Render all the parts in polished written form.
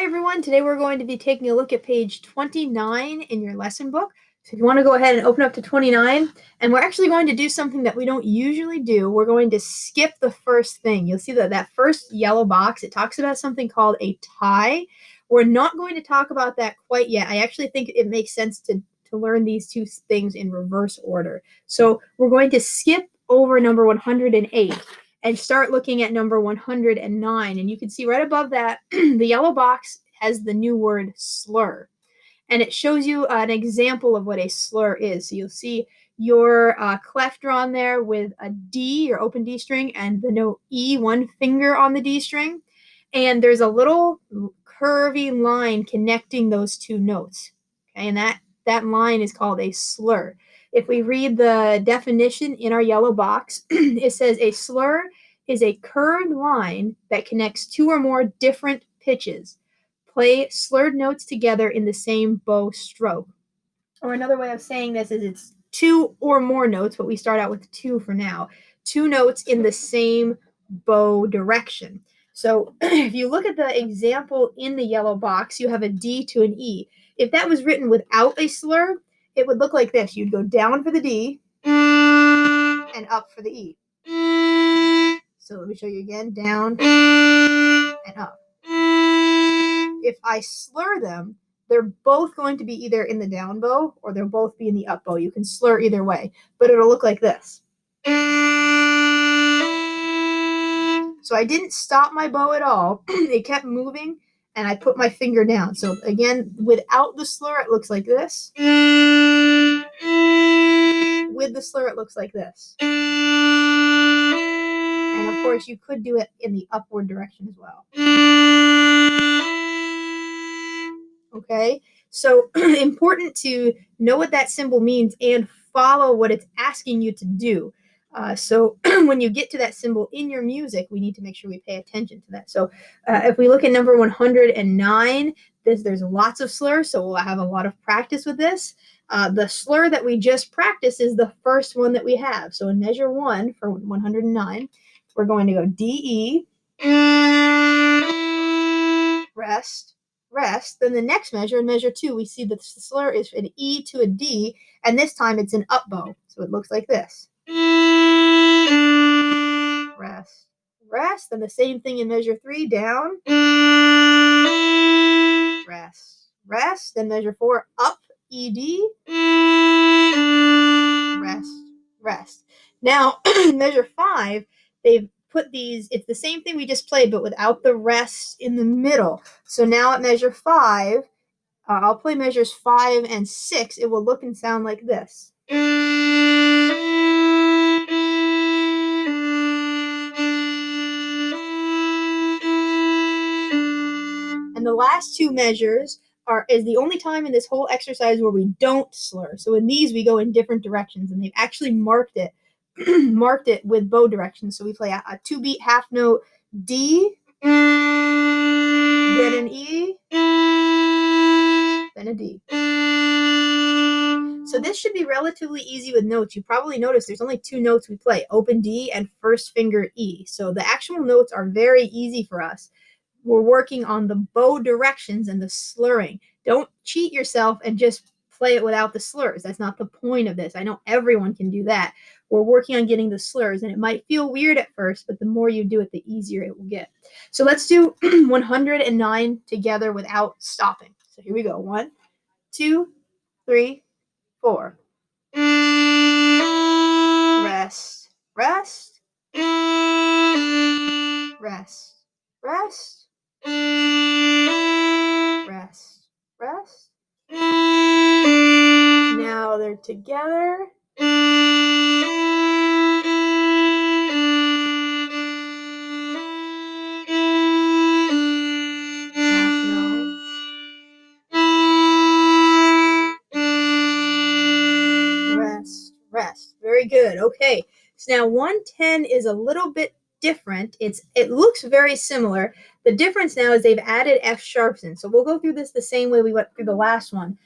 Hi everyone, today we're going to be taking a look at page 29 in your lesson book. So if you want to go ahead and open up to 29, and we're actually going to do something that we don't usually do. We're going to skip the first thing. You'll see that first yellow box, it talks about something called a tie. We're not going to talk about that quite yet. I actually think it makes sense to learn these two things in reverse order. So we're going to skip over number 108 and start looking at number 109. And you can see right above that, the yellow box has the new word slur. And it shows you an example of what a slur is. So you'll see your clef drawn there with a D, your open D string, and the note E, one finger on the D string. And there's a little curvy line connecting those two notes. Okay, and that line is called a slur. If we read the definition in our yellow box, it says a slur is a curved line that connects two or more different pitches. Play slurred notes together in the same bow stroke. Or another way of saying this is it's two or more notes, but we start out with two for now. Two notes in the same bow direction. So if you look at the example in the yellow box, you have a D to an E. If that was written without a slur, it would look like this. You'd go down for the D and up for the E. So let me show you again. Down and up. If I slur them, they're both going to be either in the down bow or they'll both be in the up bow. You can slur either way, but it'll look like this. So I didn't stop my bow at all. It kept moving, and I put my finger down. So again, without the slur, it looks like this. With the slur, it looks like this. And of course, you could do it in the upward direction as well. Okay, so important to know what that symbol means and follow what it's asking you to do. So when you get to that symbol in your music, we need to make sure we pay attention to that. So if we look at number 109, there's lots of slurs, so we'll have a lot of practice with this. The slur that we just practiced is the first one that we have. So in measure 1 for 109, we're going to go D, E, rest, rest. Then the next measure, in measure 2, we see that the slur is an E to a D, and this time it's an up bow. So it looks like this. Rest, rest. Then the same thing in measure 3, down, rest, rest. Then measure 4, up, E, D, rest, rest. Now, in measure 5, they've put these, it's the same thing we just played, but without the rest in the middle. So now at measure 5, I'll play measures 5 and 6. It will look and sound like this. And the last two measures is the only time in this whole exercise where we don't slur. So in these, we go in different directions, and they've actually marked it marked it with bow directions. So we play a 2-beat half note D, then an E, then a D. So this should be relatively easy with notes. You probably noticed there's only 2 notes we play, open D and first finger E. So the actual notes are very easy for us. We're working on the bow directions and the slurring. Don't cheat yourself and just play it without the slurs. That's not the point of this. I know everyone can do that. We're working on getting the slurs, and it might feel weird at first, but the more you do it, the easier it will get. So let's do 109 together without stopping. So here we go. 1, 2, 3, 4. Rest, rest, rest, rest, rest, rest. Now they're together. Rest, rest. Very good. Okay. So now 110 is a little bit different. It looks very similar. The difference now is they've added F sharps in. So we'll go through this the same way we went through the last one.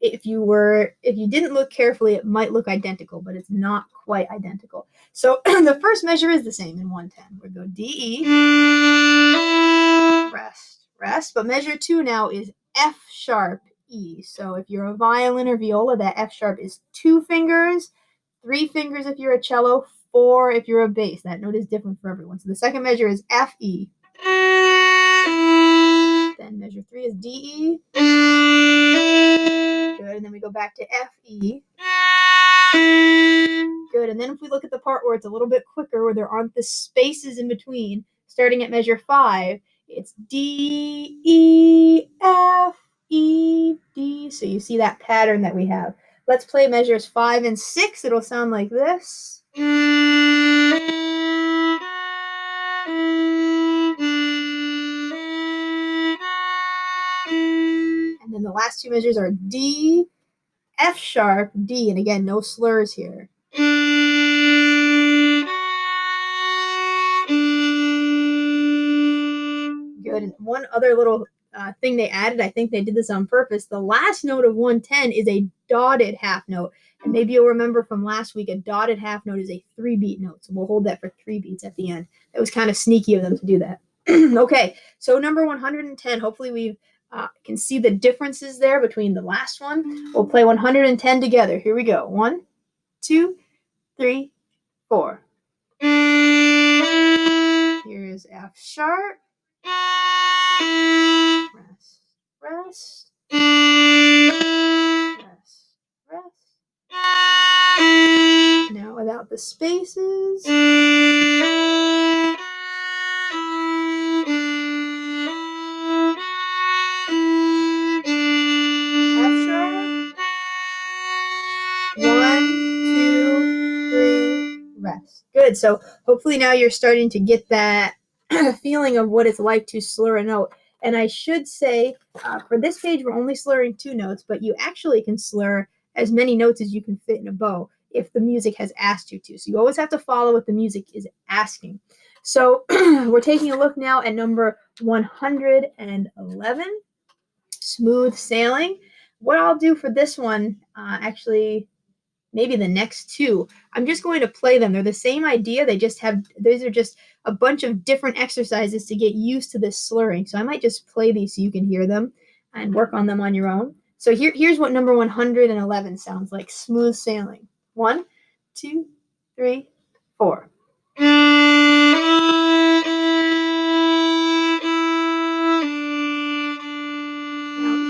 If you didn't look carefully, it might look identical, but it's not quite identical. So the first measure is the same in 110. We'll go D, E, rest, rest. But measure 2 now is F sharp E. So if you're a violin or viola, that F sharp is 2 fingers, 3 fingers if you're a cello, 4 if you're a bass. That note is different for everyone. So the second measure is F E. Then measure 3 is D E. Good. And then we go back to F E. Good. And then if we look at the part where it's a little bit quicker, where there aren't the spaces in between, starting at measure 5, it's D, E, F, E, D. So you see that pattern that we have. Let's play measures 5 and 6. It'll sound like this. And then the last 2 measures are D, F sharp, D. And again, no slurs here. Good. And one other little thing they added, I think they did this on purpose. The last note of 110 is a dotted half note. And maybe you'll remember from last week, a dotted half note is a 3-beat note. So we'll hold that for 3 beats at the end. It was kind of sneaky of them to do that. Okay, so number 110, hopefully we can see the differences there between the last one. We'll play 110 together. Here we go. 1, 2, 3, 4. Here's F sharp. Rest, rest, rest, rest. Now without the spaces. F sharp. 1, 2, 3, rest. Good. So hopefully now you're starting to get that feeling of what it's like to slur a note. And I should say, for this page, we're only slurring 2 notes, but you actually can slur as many notes as you can fit in a bow if the music has asked you to. So you always have to follow what the music is asking. So we're taking a look now at number 111, Smooth Sailing. What I'll do for this one, actually, maybe the next 2, I'm just going to play them. They're the same idea. These are just a bunch of different exercises to get used to this slurring. So I might just play these so you can hear them and work on them on your own. So here's what number 111 sounds like. Smooth Sailing. 1, 2, 3, 4. Now E.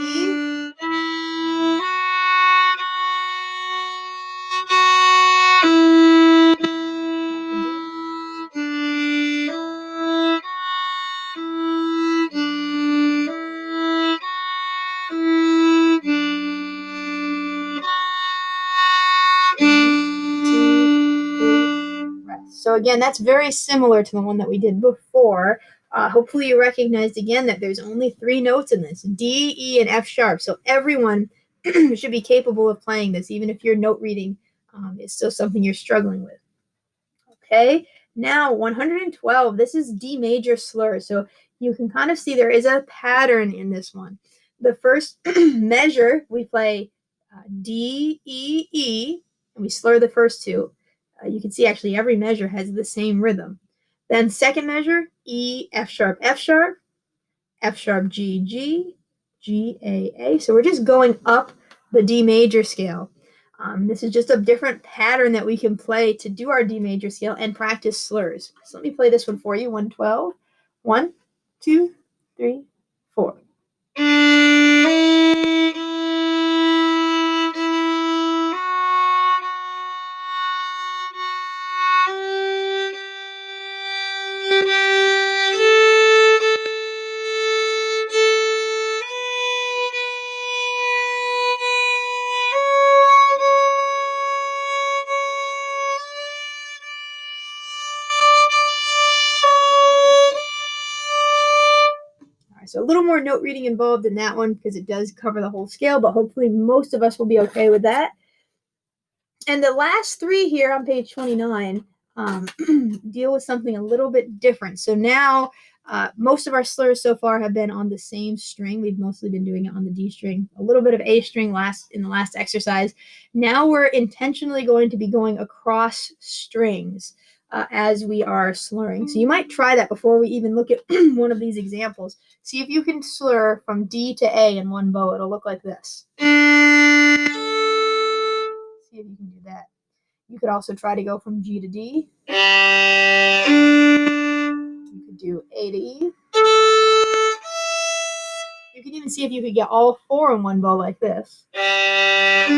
So again, that's very similar to the one that we did before. Hopefully you recognized again that there's only 3 notes in this, D, E, and F sharp. So everyone should be capable of playing this, even if your note reading is still something you're struggling with. Okay, now 112, this is D major slur. So you can kind of see there is a pattern in this one. The first measure, we play D, E, E, and we slur the first 2. You can see actually every measure has the same rhythm. Then second measure, E, F sharp, F sharp, F sharp, G, G, G, A, A. So we're just going up the D major scale. This is just a different pattern that we can play to do our D major scale and practice slurs. So let me play this one for you, 112. 1, 2, 3, 4. So a little more note reading involved in that one because it does cover the whole scale, but hopefully most of us will be okay with that. And the last 3 here on page 29 deal with something a little bit different. So now most of our slurs so far have been on the same string. We've mostly been doing it on the D string, a little bit of A string in the last exercise. Now we're intentionally going to be going across strings. as we are slurring. So you might try that before we even look at one of these examples. See if you can slur from D to A in one bow. It'll look like this. See if you can do that. You could also try to go from G to D. You could do A to E. You can even see if you could get all four in one bow like this. And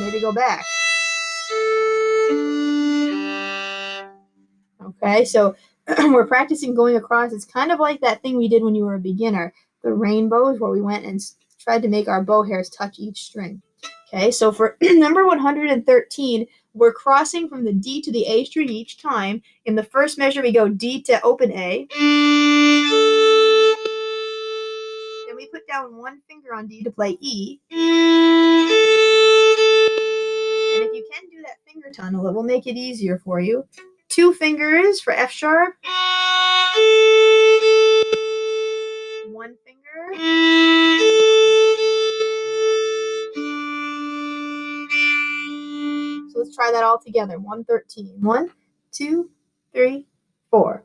maybe go back. Okay, so we're practicing going across. It's kind of like that thing we did when you were a beginner, the rainbows, where we went and tried to make our bow hairs touch each string. Okay, so for number 113, we're crossing from the D to the A string each time. In the first measure, we go D to open A. Then we put down one finger on D to play E. And if you can do that finger tunnel, it will make it easier for you. 2 fingers for F sharp. 1 finger. So let's try that all together. 113. 1, 2, 3, 4.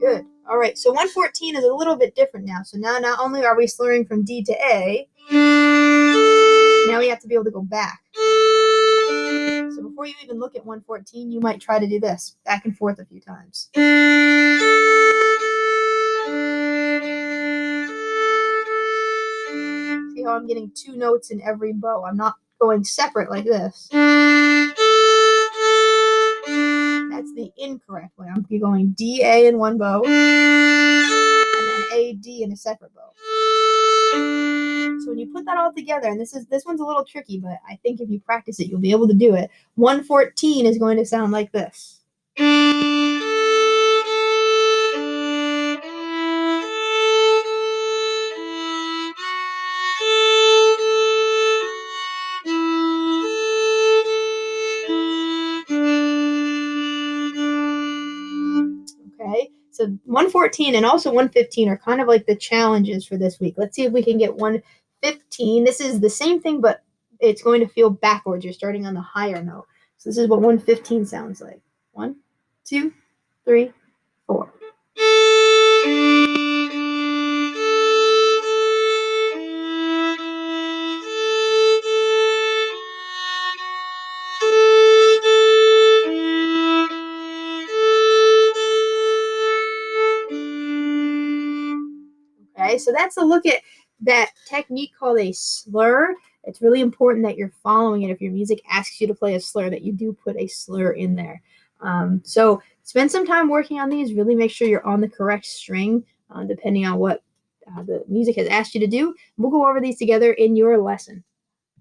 Good. All right, so 114 is a little bit different now. So now not only are we slurring from D to A, now we have to be able to go back. So before you even look at 114, you might try to do this, back and forth a few times. See how I'm getting 2 notes in every bow. I'm not going separate like this. That's the incorrect way. I'm going D, A in one bow, and then A, D in a separate bow. So when you put that all together, and this one's a little tricky, but I think if you practice it, you'll be able to do it. 114 is going to sound like this. Okay, so 114 and also 115 are kind of like the challenges for this week. Let's see if we can get 115. This is the same thing, but it's going to feel backwards. You're starting on the higher note. So this is what 115 sounds like. 1, 2, 3, 4. Okay, so that's a look at that technique called a slur. It's really important that you're following it. If your music asks you to play a slur, that you do put a slur in there. So spend some time working on these. Really make sure you're on the correct string, depending on what the music has asked you to do. We'll go over these together in your lesson.